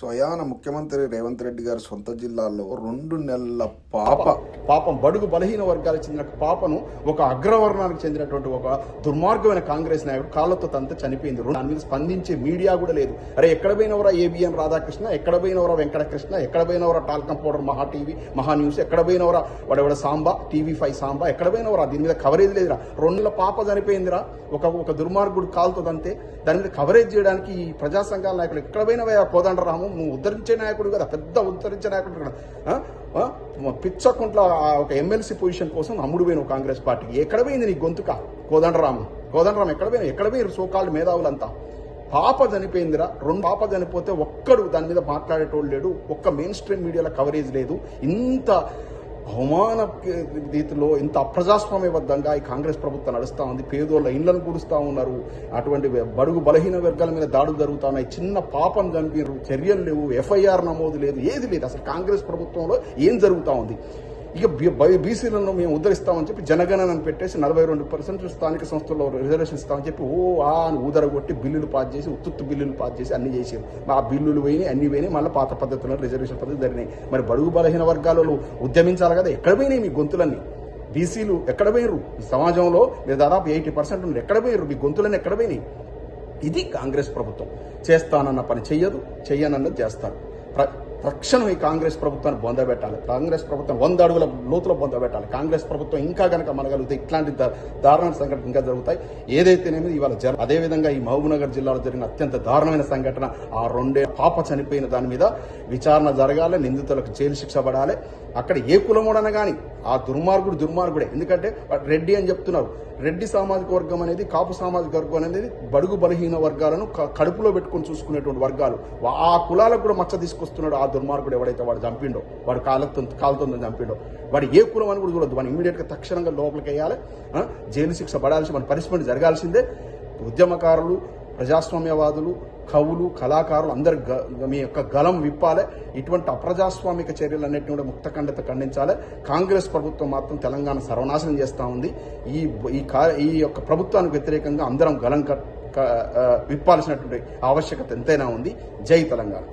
స్వయాన ముఖ్యమంత్రి రేవంత్ రెడ్డి గారి సొంత జిల్లాలో 2 నెలల పాపం బడుగు బలహీన వర్గాలకు చెందిన పాపను ఒక అగ్రవర్ణానికి చెందినటువంటి ఒక దుర్మార్గమైన కాంగ్రెస్ నాయకుడు కాళ్ళతో తంత చనిపోయింది. దాని మీద స్పందించే మీడియా కూడా లేదు. అరే ఎక్కడ పోయినవరా ఏబిఎన్ రాధాకృష్ణ, ఎక్కడ పోయినవరా వెంకటకృష్ణ, ఎక్కడ పోయినవరా టాల్కం పౌడర్ మహా టీవీ మహా న్యూస్, ఎక్కడ పోయినవరా వాడెవడ సాంబా TV5 సాంబా, ఎక్కడ పోయినవరా? దీని మీద కవరేజ్ లేదురా. 2 నెలల పాప చనిపోయిందిరా ఒక దుర్మార్గుడు కాలుతో తంతే. దాని మీద కవరేజ్ చేయడానికి ఈ ప్రజా సంఘాల నాయకులు ఎక్కడ పోయినవా? కోదండరాము, నువ్వు ఉద్ధరించే నాయకుడు కదా, పెద్ద ఉద్ధరించే నాయకుడు కదా. పిచ్చకుంట్ల ఒక ఎమ్మెల్సీ పొజిషన్ కోసం అమ్ముడు పోయిన కాంగ్రెస్ పార్టీకి. ఎక్కడ పోయింది నీ గొంతుక? కోదండరాము ఎక్కడ పోయినారు సోకాళ్ళు మేధావులంతా? పాప చనిపోయిందిరా. 2 పాప చనిపోతే ఒక్కడు దాని మీద మాట్లాడేటోళ్ళు లేడు. ఒక్క మెయిన్ స్ట్రీమ్ మీడియాలో కవరేజ్ లేదు. ఇంత అవమాన రీతిలో ఇంత అప్రజాస్వామ్యబద్ధంగా ఈ కాంగ్రెస్ ప్రభుత్వం నడుస్తూ ఉంది. పేదోళ్ళ ఇళ్లను కూడుస్తూ ఉన్నారు. అటువంటి బడుగు బలహీన వర్గాల మీద దాడులు జరుగుతూ ఉన్నాయి. చిన్న పాపం చంపినారు, చర్యలు లేవు, FIR నమోదు లేదు, ఏది లేదు. అసలు కాంగ్రెస్ ప్రభుత్వంలో ఏం జరుగుతూ ఉంది? ఇక బీసీలను మేము ఉద్ధరిస్తామని చెప్పి జనగణనని పెట్టేసి 42% స్థానిక సంస్థల్లో రిజర్వేషన్ ఇస్తామని చెప్పి అని ఊదరగొట్టి బిల్లులు పాస్ చేసి, ఉత్తుత్తు బిల్లులు పాస్ చేసి అన్ని చేసారు. ఆ బిల్లులు పోయినాయి, అన్ని పోయినాయి. మళ్ళీ పాత పద్ధతుల్లో రిజర్వేషన్ పద్ధతి జరిగినాయి. మరి బడుగు బలహీన వర్గాలలో ఉద్యమించాలి కదా. ఎక్కడ పోయినాయి మీ గొంతులన్నీ? బీసీలు ఎక్కడ పోయినరు? ఈ సమాజంలో మీరు దాదాపు 80% ఉన్నారు. ఎక్కడ పోయినరు? మీ గొంతులన్నీ ఎక్కడ పోయినాయి? ఇది కాంగ్రెస్ ప్రభుత్వం. చేస్తానన్న పని చెయ్యనన్నది చేస్తారు. తక్షణం ఈ కాంగ్రెస్ ప్రభుత్వాన్ని బొందబెట్టాలి. కాంగ్రెస్ ప్రభుత్వం 100 అడుగుల లోతులో బొందబెట్టాలి. కాంగ్రెస్ ప్రభుత్వం ఇంకా కనుక మనగలిగితే ఇట్లాంటి దారుణ సంఘటన ఇంకా జరుగుతాయి. ఏదైతేనేమి ఇవాళ అదేవిధంగా ఈ మహబూబ్నగర్ జిల్లాలో జరిగిన అత్యంత దారుణమైన సంఘటన, ఆ 2 పాప చనిపోయిన దాని మీద విచారణ జరగాలి. నిందితులకు జైలు శిక్ష పడాలి. అక్కడ ఏ కులమోడన కానీ ఆ దుర్మార్గుడే. ఎందుకంటే రెడ్డి అని చెప్తున్నారు. రెడ్డి సామాజిక వర్గం అనేది, కాపు సామాజిక వర్గం అనేది బడుగు బలహీన వర్గాలను కడుపులో పెట్టుకుని చూసుకునేటువంటి వర్గాలు. ఆ కులాలకు కూడా మచ్చ తీసుకొస్తున్నాడు ఆ దుర్మార్గుడు. ఎవడైతే వాడు చంపిండో, వాడు కాలుతో చంపిండో, వాడు ఏ కులం అని కూడా చూడొద్దు. వాడు ఇమ్మీడియట్గా తక్షణంగా లోపలికి వేయాలి. జైలు శిక్ష పడాల్సి, మన పనిష్మెంట్ జరగాల్సిందే. ఉద్యమకారులు, ప్రజాస్వామ్యవాదులు, కవులు, కళాకారులు అందరి మీ యొక్క గలం విప్పాలి. ఇటువంటి అప్రజాస్వామిక చర్యలన్నింటినీ కూడా ముక్తఖండిత ఖండించాలి. కాంగ్రెస్ ప్రభుత్వం మాత్రం తెలంగాణ సర్వనాశనం చేస్తూ ఉంది. ఈ యొక్క ప్రభుత్వానికి వ్యతిరేకంగా అందరం గలం విప్పాల్సినటువంటి ఆవశ్యకత ఎంతైనా ఉంది. జై తెలంగాణ.